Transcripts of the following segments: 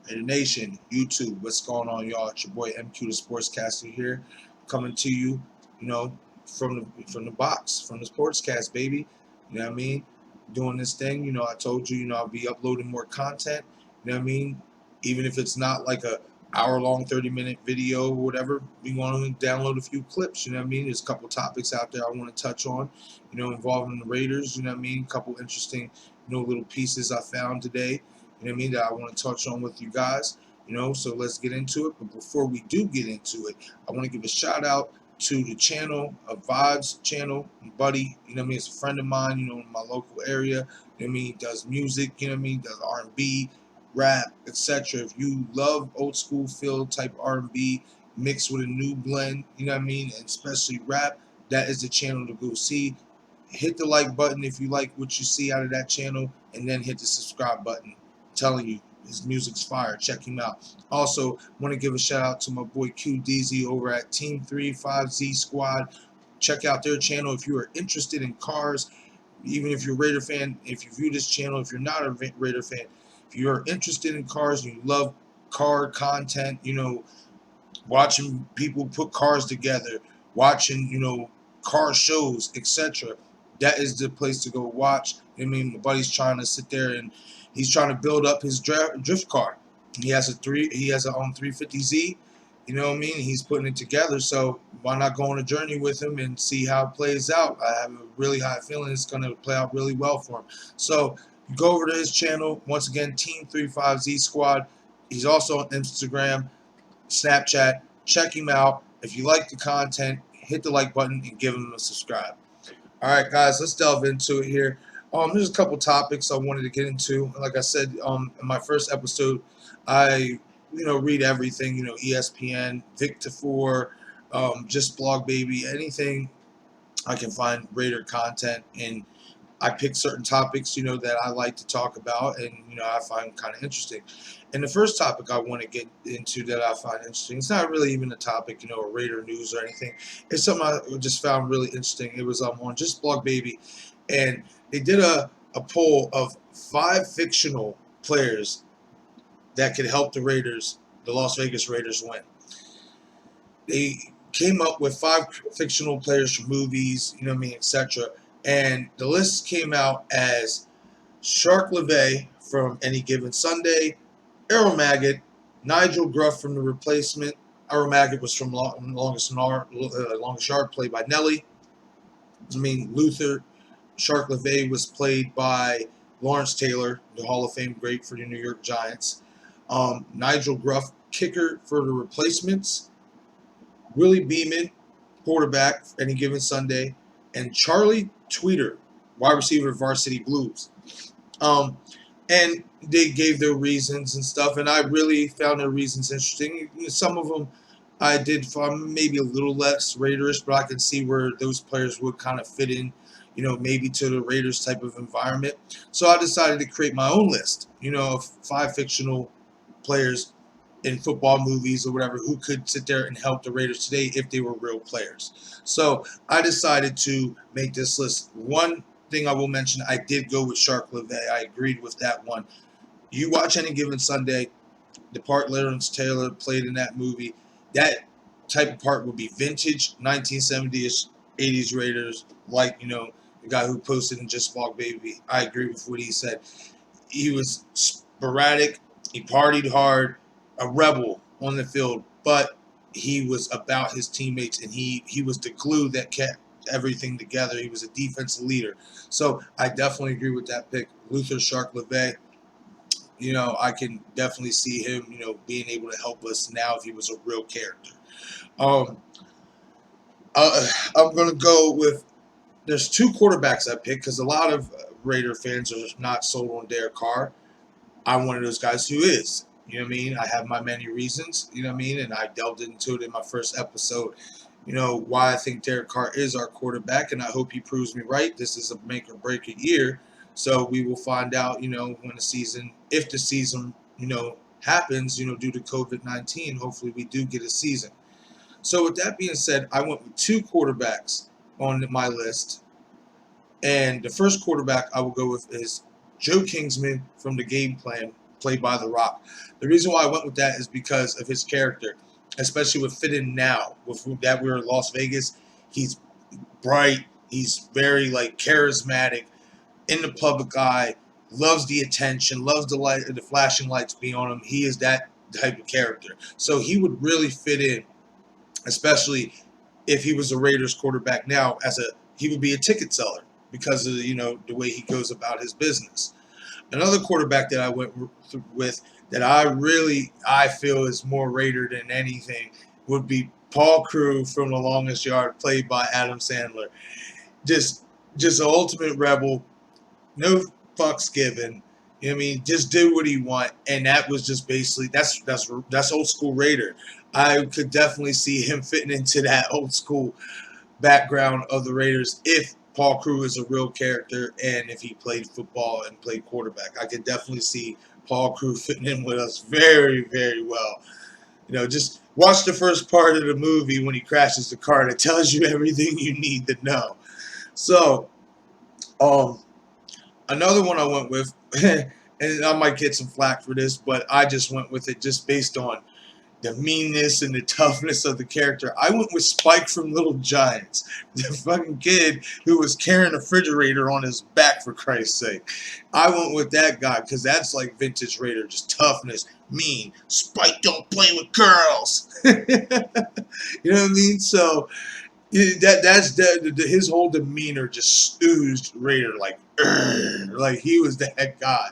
Hey, the nation, YouTube, what's going on, y'all? It's your boy MQ, the Sportscaster here, coming to you, you know, from the box, from the Sportscast, baby. You know what I mean? Doing this thing, I told you, I'll be uploading more content. You know what I mean? Even if it's not like a hour-long, 30-minute video or whatever, we want to download a few clips. You know what I mean? There's a couple topics out there I want to touch on, involving the Raiders. You know what I mean? A couple interesting, little pieces I found today, you know what I mean, that I want to touch on with you guys, so let's get into it. But before we do get into it, I want to give a shout out to the channel, a Vibes channel, buddy, you know what I mean, it's a friend of mine, in my local area, you know what I mean, he does music, you know what I mean, does R&B, rap, etc. If you love old school feel type R&B mixed with a new blend, you know what I mean, and especially rap, that is the channel to go see. Hit the like button if you like what you see out of that channel, and then hit the subscribe button. Telling you, his music's fire. Check him out. Also, want to give a shout out to my boy QDZ over at Team 35Z Squad. Check out their channel if you are interested in cars. Even if you're a Raider fan, if you view this channel, if you're not a Raider fan, if you're interested in cars and you love car content, watching people put cars together, watching, car shows, etc. That is the place to go watch. I mean, my buddy's trying to sit there and he's trying to build up his drift car. He has a 350Z. You know what I mean? He's putting it together. So why not go on a journey with him and see how it plays out? I have a really high feeling it's going to play out really well for him. So you go over to his channel. Once again, Team 35Z Squad. He's also on Instagram, Snapchat. Check him out. If you like the content, hit the like button and give him a subscribe. All right, guys, let's delve into it here. There's a couple topics I wanted to get into. Like I said, in my first episode, I read everything. ESPN, Victor Four, just Blog Baby, anything I can find Raider content, and I pick certain topics, that I like to talk about and, I find kind of interesting. And the first topic I want to get into that I find interesting, it's not really even a topic, a Raider news or anything. It's something I just found really interesting. It was on Just Blog Baby, and they did a poll of 5 fictional players that could help the Las Vegas Raiders win. They came up with 5 fictional players from movies, etc. And the list came out as Shark LeVay from Any Given Sunday, Errol Maggot, Nigel Gruff from The Replacement. Errol Maggot was from Longest Yard, played by Nelly. Luther. Shark LeVay was played by Lawrence Taylor, the Hall of Fame great for the New York Giants. Nigel Gruff, kicker for The Replacements. Willie Beeman, quarterback, Any Given Sunday, and Charlie Tweeter, wide receiver, Varsity Blues. And they gave their reasons and stuff, and I really found their reasons interesting. Some of them I did find maybe a little less Raiderish, but I can see where those players would kind of fit in, maybe to the Raiders type of environment. So I decided to create my own list, of 5 fictional players in football movies or whatever who could sit there and help the Raiders today if they were real players. So I decided to make this list. One thing I will mention, I did go with Shark LeVay. I agreed with that one. You watch Any Given Sunday, the part Lawrence Taylor played in that movie, that type of part would be vintage 1970s, 80s Raiders, like, the guy who posted in Just Blog Baby. I agree with what he said. He was sporadic. He partied hard, a rebel on the field, but he was about his teammates, and he was the glue that kept everything together. He was a defensive leader. So I definitely agree with that pick. Luther Shark LeVay, I can definitely see him, being able to help us now if he was a real character. Um, I'm going to go with, there's 2 quarterbacks I picked because a lot of Raider fans are not sold on Derek Carr. I'm one of those guys who is. You know what I mean? I have my many reasons, you know what I mean? And I delved into it in my first episode, why I think Derek Carr is our quarterback, and I hope he proves me right. This is a make or break it year. So we will find out, when the season, if the season, happens, due to COVID-19, hopefully we do get a season. So with that being said, I went with 2 quarterbacks on my list. And the first quarterback I will go with is Joe Kingsman from The Game Plan, played by The Rock. The reason why I went with that is because of his character, especially with Fit In Now. With that, we were in Las Vegas. He's bright. He's very like charismatic, in the public eye, loves the attention, loves the light, the flashing lights being on him. He is that type of character. So he would really fit in, especially if he was a Raiders quarterback now. He would be a ticket seller because of the way he goes about his business. Another quarterback that I went with that I feel is more Raider than anything would be Paul Crewe from The Longest Yard, played by Adam Sandler. Just an ultimate rebel, no fucks given. You know what I mean? Just do what he want, and that was just basically that's old school Raider. I could definitely see him fitting into that old school background of the Raiders if Paul Crewe is a real character and if he played football and played quarterback. I could definitely see Paul Crewe fitting in with us very, very well. Just watch the first part of the movie when he crashes the car. It tells you everything you need to know. So, another one I went with, and I might get some flack for this, but I just went with it just based on the meanness and the toughness of the character. I went with Spike from Little Giants, the fucking kid who was carrying a refrigerator on his back, for Christ's sake. I went with that guy because that's like vintage Raider, just toughness, mean. Spike don't play with girls. You know what I mean? So that's his whole demeanor just oozed Raider, like he was that guy.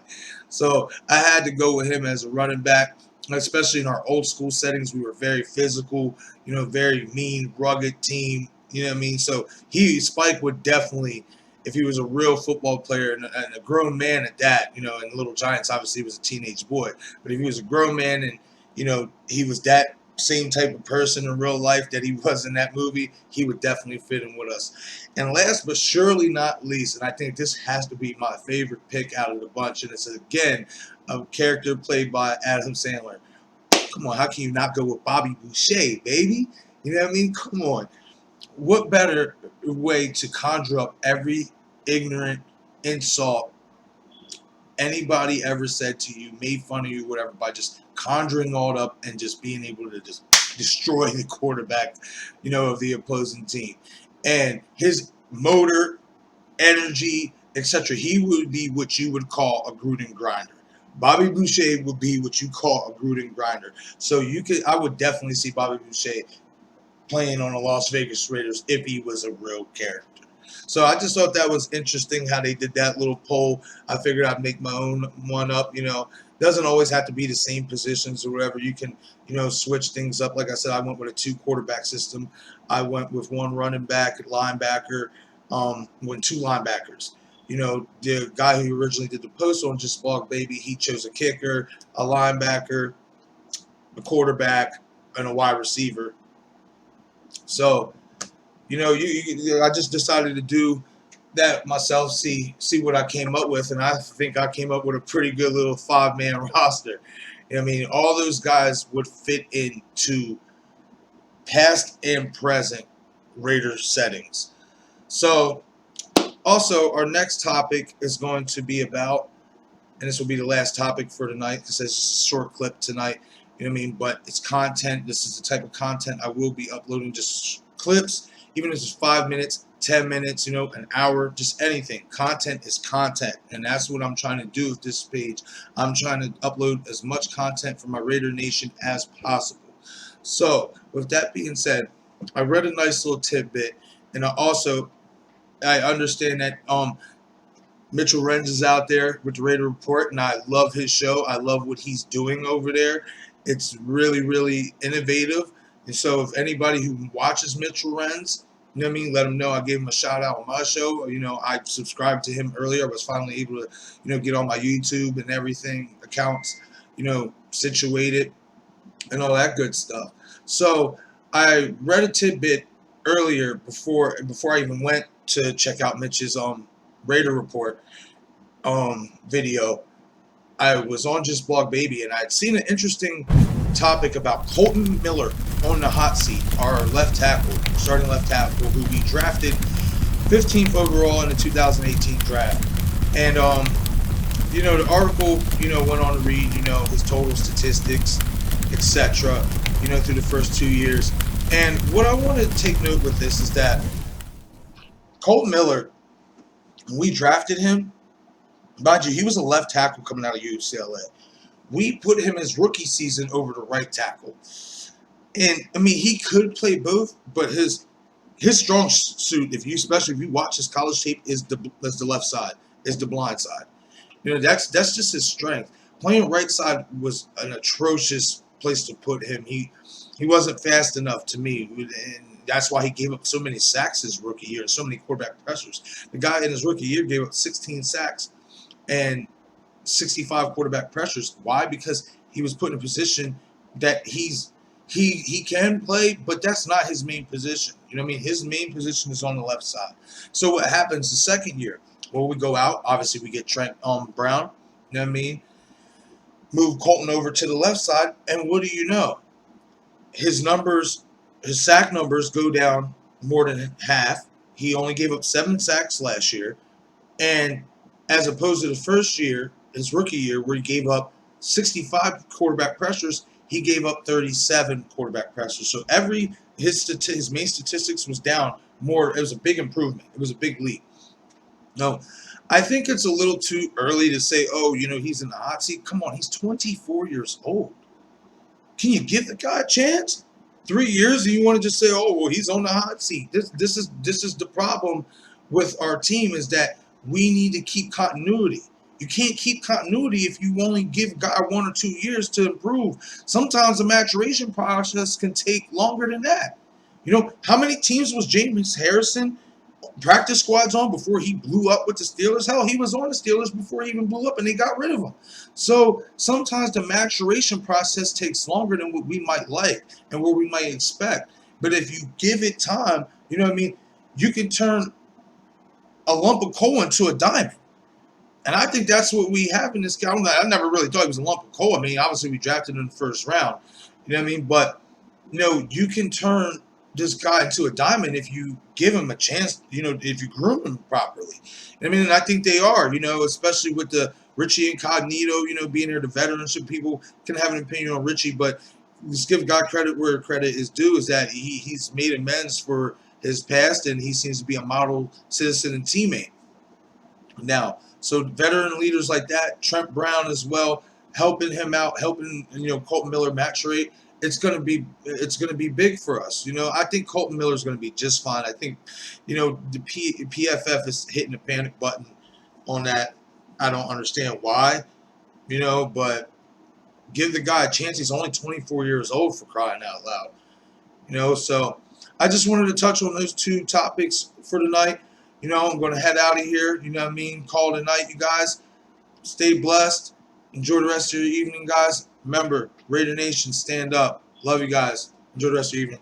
So I had to go with him as a running back, especially in our old school settings. We were very physical, very mean, rugged team. You know what I mean? So Spike would definitely, if he was a real football player and a grown man at that, in Little Giants, obviously he was a teenage boy, but if he was a grown man and he was that same type of person in real life that he was in that movie, he would definitely fit in with us. And last but surely not least, and I think this has to be my favorite pick out of the bunch, and it's again a character played by Adam Sandler. Come on, how can you not go with Bobby Boucher, baby? You know what I mean? Come on. What better way to conjure up every ignorant insult anybody ever said to you, made fun of you, whatever, by just conjuring all up and just being able to just destroy the quarterback, of the opposing team. And his motor, energy, etc., he would be what you would call a Gruden grinder. Bobby Boucher would be what you call a Gruden grinder. So I would definitely see Bobby Boucher playing on the Las Vegas Raiders if he was a real character. So I just thought that was interesting how they did that little poll. I figured I'd make my own one up. Doesn't always have to be the same positions or whatever. You can, switch things up. Like I said, I went with a 2-quarterback system. I went with 1 running back, linebacker, went 2 linebackers. The guy who originally did the post on Just Blog Baby, he chose a kicker, a linebacker, a quarterback, and a wide receiver. So, I just decided to do that myself, see what I came up with, and I think I came up with a pretty good little 5-man roster. I mean, all those guys would fit into past and present Raiders settings. So, also, our next topic is going to be about, and this will be the last topic for tonight because it's just a short clip tonight, but it's content. This is the type of content I will be uploading, just clips, even if it's 5 minutes, 10 minutes, an hour, just anything. Content is content, and that's what I'm trying to do with this page. I'm trying to upload as much content for my Raider Nation as possible. So, with that being said, I read a nice little tidbit, and I understand that Mitchell Renz is out there with the Raider Report, and I love his show. I love what he's doing over there. It's really, really innovative. And so if anybody who watches Mitchell Renz, let him know I gave him a shout out on my show. I subscribed to him earlier. I was finally able to, get on my YouTube and everything, accounts, situated and all that good stuff. So I read a tidbit earlier before I even went to check out Mitch's Raider Report video. I was on Just Blog Baby, and I had seen an interesting topic about Kolton Miller on the hot seat, our left tackle, starting left tackle, who we drafted 15th overall in the 2018 draft. And the article, went on to read, his total statistics, etc., through the first 2 years. And what I want to take note with this is that Colton Miller, when we drafted him, mind you, he was a left tackle coming out of UCLA. We put him his rookie season over the right tackle. And I mean, he could play both, but his strong suit, especially if you watch his college tape, is the left side, is the blind side. That's just his strength. Playing right side was an atrocious place to put him. He wasn't fast enough to me, and that's why he gave up so many sacks his rookie year and so many quarterback pressures. The guy in his rookie year gave up 16 sacks and 65 quarterback pressures. Why? Because he was put in a position that he can play, but that's not his main position. You know what I mean? His main position is on the left side. So what happens the second year? Well, we go out. Obviously, we get Trent Brown. You know what I mean? Move Colton over to the left side, and what do you know? His numbers, his sack numbers go down more than half. He only gave up 7 sacks last year. And as opposed to the first year, his rookie year, where he gave up 65 quarterback pressures, he gave up 37 quarterback pressures. So his main statistics was down more. It was a big improvement. It was a big leap. No, I think it's a little too early to say, oh, he's in the hot seat. Come on, he's 24 years old. Can you give the guy a chance? 3 years, and you want to just say, "Oh, well, he's on the hot seat." This is the problem with our team, is that we need to keep continuity. You can't keep continuity if you only give a guy 1 or 2 years to improve. Sometimes the maturation process can take longer than that. How many teams was James Harrison practice squads on before he blew up with the Steelers? Hell, he was on the Steelers before he even blew up, and they got rid of him. So sometimes the maturation process takes longer than what we might like and what we might expect. But if you give it time, you know what I mean, you can turn a lump of coal into a diamond. And I think that's what we have in this guy. I never really thought he was a lump of coal. I mean, obviously we drafted him in the first round. You know what I mean? But, you can turn this guy into a diamond if you give him a chance, if you groom him properly. I mean, and I think they are, especially with the Richie Incognito, being here, the veteranship. People can have an opinion on Richie, but just give God credit where credit is due, is that he's made amends for his past, and he seems to be a model citizen and teammate now. So veteran leaders like that, Trent Brown as well, helping him out, helping Colton Miller maturate. It's gonna be big for us. I think Colton Miller is gonna be just fine. I think, the PFF is hitting the panic button on that. I don't understand why, but give the guy a chance. He's only 24 years old, for crying out loud. So I just wanted to touch on those two topics for tonight. I'm going to head out of here. You know what I mean? Call it a night, you guys. Stay blessed. Enjoy the rest of your evening, guys. Remember, Raider Nation, stand up. Love you guys. Enjoy the rest of your evening.